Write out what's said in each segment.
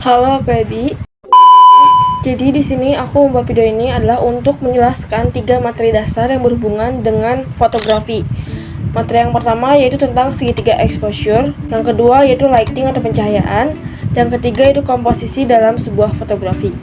Halo Gaby. Jadi di sini aku membuat video ini adalah untuk menjelaskan 3 materi dasar yang berhubungan dengan fotografi. Materi yang pertama yaitu tentang segitiga exposure, yang kedua yaitu lighting atau pencahayaan, yang ketiga yaitu komposisi dalam sebuah fotografi.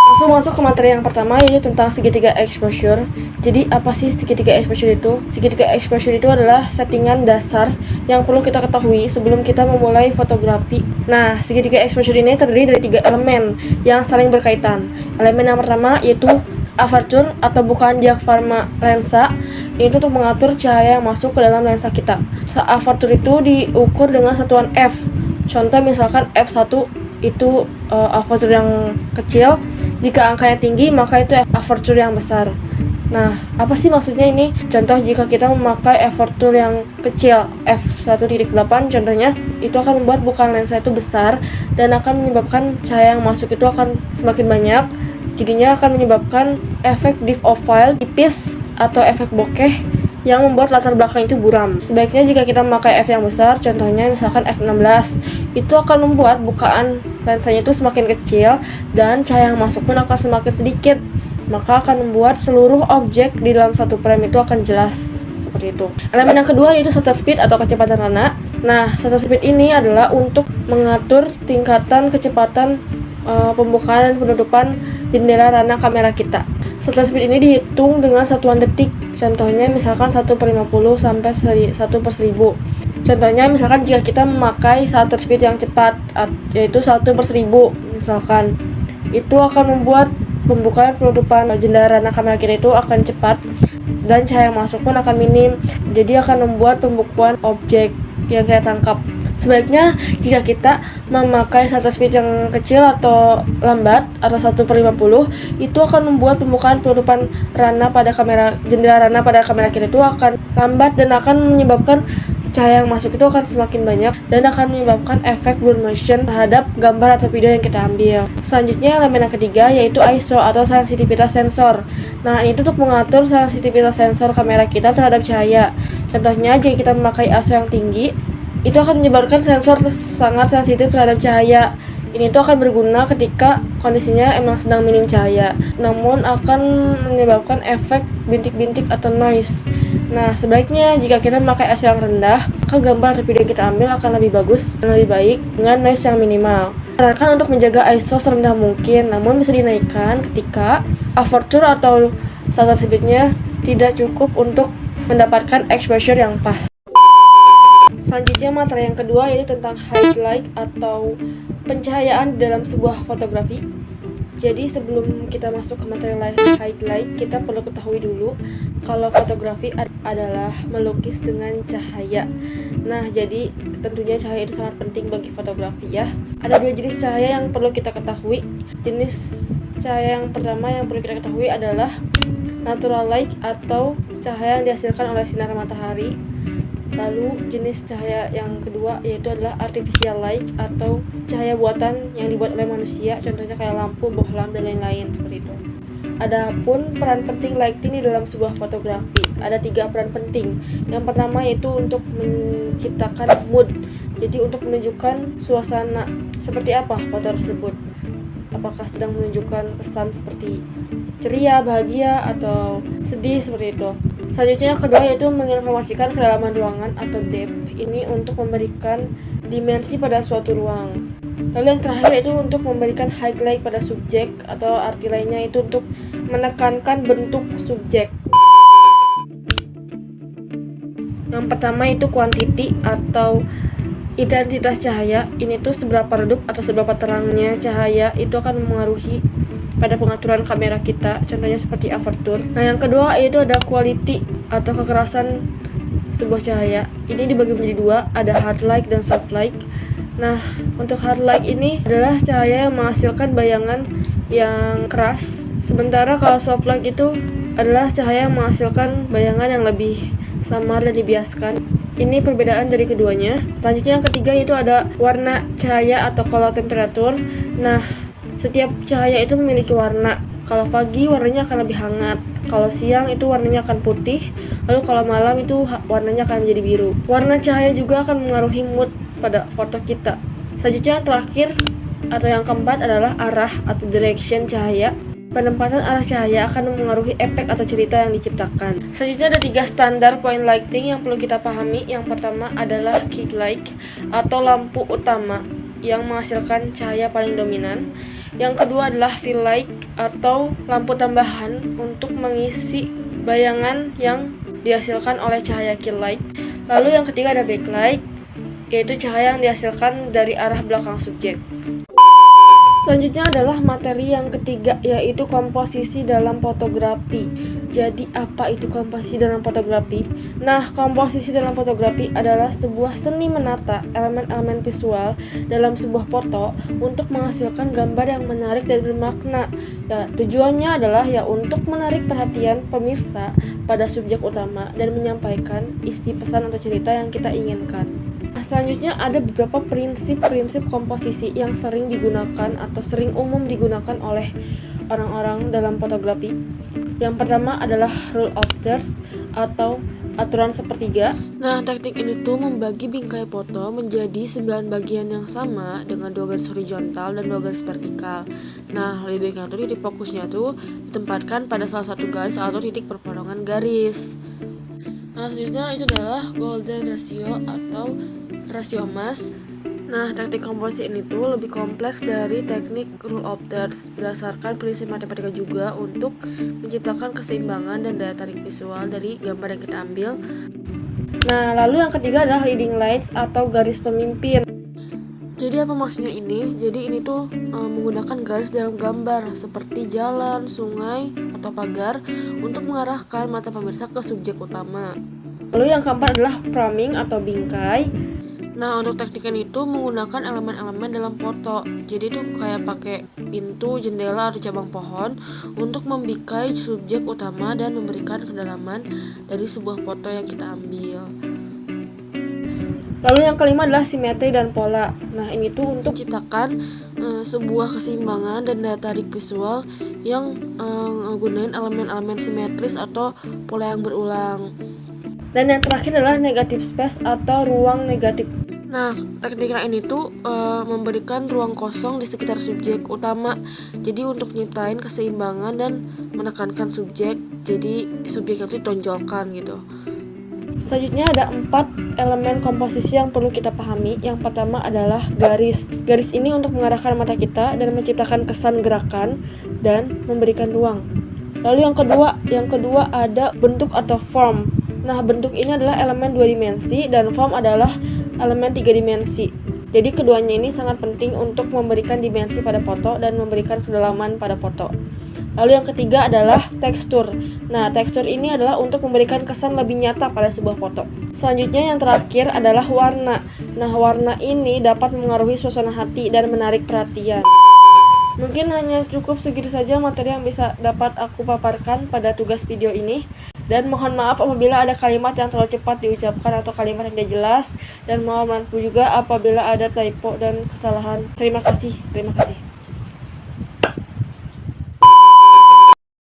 Langsung masuk ke materi yang pertama yaitu tentang segitiga exposure. Jadi apa sih segitiga exposure itu? Segitiga exposure itu adalah settingan dasar yang perlu kita ketahui sebelum kita memulai fotografi. Nah, segitiga exposure ini terdiri dari 3 elemen yang saling berkaitan. Elemen yang pertama yaitu aperture atau bukaan diafragma lensa. Ini untuk mengatur cahaya yang masuk ke dalam lensa kita. Aperture itu diukur dengan satuan f. Contoh misalkan f1 itu aperture yang kecil. Jika angkanya tinggi, maka itu aperture yang besar. Nah, apa sih maksudnya ini? Contoh jika kita memakai aperture yang kecil, f1.8 contohnya, itu akan membuat bukaan lensa itu besar dan akan menyebabkan cahaya yang masuk itu akan semakin banyak. Jadinya akan menyebabkan efek depth of field tipis atau efek bokeh yang membuat latar belakang itu buram. Sebaiknya jika kita memakai f yang besar, contohnya misalkan f16, itu akan membuat bukaan lensanya itu semakin kecil dan cahaya yang masuk pun akan semakin sedikit. Maka akan membuat seluruh objek di dalam satu frame itu akan jelas seperti itu. Elemen yang kedua yaitu shutter speed atau kecepatan rana. Nah, shutter speed ini adalah untuk mengatur tingkatan kecepatan pembukaan dan penutupan jendela rana kamera kita. Shutter speed ini dihitung dengan satuan detik. Contohnya misalkan 1/50 sampai 1/1000. Contohnya misalkan jika kita memakai shutter speed yang cepat yaitu 1/1000 misalkan, itu akan membuat pembukaan penutupan jendela rana kamera kita itu akan cepat dan cahaya yang masuk pun akan minim. Jadi akan membuat pembukuan objek yang kita tangkap. Sebaliknya jika kita memakai shutter speed yang kecil atau lambat atau 1/50, itu akan membuat pembukaan penutupan rana pada kamera jendela rana pada kamera kita itu akan lambat dan akan menyebabkan cahaya yang masuk itu akan semakin banyak dan akan menyebabkan efek blur motion terhadap gambar atau video yang kita ambil. Selanjutnya elemen yang ketiga yaitu ISO atau sensitivitas sensor. Nah, ini untuk mengatur sensitivitas sensor kamera kita terhadap cahaya. Contohnya jika kita memakai ISO yang tinggi, itu akan menyebabkan sensor sangat sensitif terhadap cahaya. Ini tuh akan berguna ketika kondisinya emang sedang minim cahaya, namun akan menyebabkan efek bintik-bintik atau noise. Nah, sebaliknya jika kita memakai ISO yang rendah, maka gambar atau video yang kita ambil akan lebih bagus dan lebih baik dengan noise yang minimal. Sarankan untuk menjaga ISO serendah mungkin, namun bisa dinaikkan ketika aperture atau shutter speed-nya tidak cukup untuk mendapatkan exposure yang pas. Selanjutnya materi yang kedua yaitu tentang highlight atau pencahayaan dalam sebuah fotografi. Jadi sebelum kita masuk ke materi highlight, kita perlu ketahui dulu kalau fotografi adalah melukis dengan cahaya. Nah, jadi tentunya cahaya itu sangat penting bagi fotografi ya. Ada 2 jenis cahaya yang perlu kita ketahui. Jenis cahaya yang pertama yang perlu kita ketahui adalah natural light atau cahaya yang dihasilkan oleh sinar matahari. Lalu jenis cahaya yang kedua yaitu adalah artificial light atau cahaya buatan yang dibuat oleh manusia, contohnya kayak lampu, bohlam, dan lain-lain seperti itu. Adapun peran penting lighting di dalam sebuah fotografi, ada 3 peran penting. Yang pertama yaitu untuk menciptakan mood, jadi untuk menunjukkan suasana seperti apa foto tersebut. Apakah sedang menunjukkan kesan seperti ceria, bahagia, atau sedih seperti itu. Selanjutnya yang kedua yaitu menginformasikan kedalaman ruangan atau depth. Ini untuk memberikan dimensi pada suatu ruang. Lalu yang terakhir itu untuk memberikan highlight pada subjek atau arti lainnya itu untuk menekankan bentuk subjek. Yang pertama itu quantity atau intensitas cahaya. Ini tuh seberapa redup atau seberapa terangnya cahaya itu akan mempengaruhi pada pengaturan kamera kita, contohnya seperti aperture. Nah, yang kedua yaitu ada quality atau kekerasan sebuah cahaya. Ini dibagi menjadi 2, ada hard light dan soft light. Nah, untuk hard light ini adalah cahaya yang menghasilkan bayangan yang keras, sementara kalau soft light itu adalah cahaya yang menghasilkan bayangan yang lebih samar dan dibiaskan. Ini perbedaan dari keduanya. Selanjutnya yang ketiga yaitu ada warna cahaya atau color temperature. Nah, setiap cahaya itu memiliki warna. Kalau pagi warnanya akan lebih hangat, kalau siang itu warnanya akan putih, lalu kalau malam itu warnanya akan menjadi biru. Warna cahaya juga akan mengaruhi mood pada foto kita. Selanjutnya yang terakhir Atau yang keempat adalah arah atau direction cahaya. Penempatan arah cahaya akan memengaruhi efek atau cerita yang diciptakan. Selanjutnya ada 3 standar point lighting yang perlu kita pahami. Yang pertama adalah key light atau lampu utama yang menghasilkan cahaya paling dominan. Yang kedua adalah fill light atau lampu tambahan untuk mengisi bayangan yang dihasilkan oleh cahaya key light. Lalu yang ketiga ada backlight, yaitu cahaya yang dihasilkan dari arah belakang subjek. Selanjutnya adalah materi yang ketiga, yaitu komposisi dalam fotografi. Jadi apa itu komposisi dalam fotografi? Nah, komposisi dalam fotografi adalah sebuah seni menata elemen-elemen visual dalam sebuah foto untuk menghasilkan gambar yang menarik dan bermakna. Ya, tujuannya adalah untuk menarik perhatian pemirsa pada subjek utama dan menyampaikan isi pesan atau cerita yang kita inginkan. Selanjutnya ada beberapa prinsip-prinsip komposisi yang sering digunakan atau sering umum digunakan oleh orang-orang dalam fotografi. Yang pertama adalah rule of thirds atau aturan sepertiga. Nah, teknik ini tuh membagi bingkai foto menjadi 9 bagian yang sama dengan 2 garis horizontal dan 2 garis vertikal. Nah, lebih baiknya tuh titik fokusnya tuh ditempatkan pada salah satu garis atau titik perpotongan garis. Nah, selanjutnya itu adalah golden ratio atau rasio emas. Nah, teknik komposisi ini tuh lebih kompleks dari teknik rule of thirds berdasarkan prinsip matematika juga untuk menciptakan keseimbangan dan daya tarik visual dari gambar yang kita ambil. Nah, lalu yang ketiga adalah leading lines atau garis pemimpin. Jadi apa maksudnya ini? Jadi ini tuh menggunakan garis dalam gambar seperti jalan, sungai, atau pagar untuk mengarahkan mata pemirsa ke subjek utama. Lalu yang keempat adalah framing atau bingkai. Nah, untuk tekniknya itu menggunakan elemen-elemen dalam foto. Jadi itu kayak pakai pintu, jendela, atau cabang pohon untuk membikai subjek utama dan memberikan kedalaman dari sebuah foto yang kita ambil. Lalu yang kelima adalah simetri dan pola. Nah, ini tuh untuk menciptakan sebuah keseimbangan dan daya tarik visual yang gunain elemen-elemen simetris atau pola yang berulang. Dan yang terakhir adalah negative space atau ruang negatif. Nah, tekniknya ini tuh memberikan ruang kosong di sekitar subjek utama. Jadi untuk nyiptain keseimbangan dan menekankan subjek, jadi subjeknya itu ditonjolkan gitu. Selanjutnya ada 4 elemen komposisi yang perlu kita pahami. Yang pertama adalah garis. Garis ini untuk mengarahkan mata kita dan menciptakan kesan gerakan dan memberikan ruang. Lalu yang kedua ada bentuk atau form. Nah, bentuk ini adalah elemen 2 dimensi dan form adalah elemen 3 dimensi. Jadi keduanya ini sangat penting untuk memberikan dimensi pada foto dan memberikan kedalaman pada foto. Lalu yang ketiga adalah tekstur. Nah, tekstur ini adalah untuk memberikan kesan lebih nyata pada sebuah foto. Selanjutnya yang terakhir adalah warna. Nah, warna ini dapat mengaruhi suasana hati dan menarik perhatian. Mungkin hanya cukup segitu saja materi yang bisa dapat aku paparkan pada tugas video ini. Dan mohon maaf apabila ada kalimat yang terlalu cepat diucapkan atau kalimat yang tidak jelas. Dan mohon maaf juga apabila ada typo dan kesalahan. Terima kasih.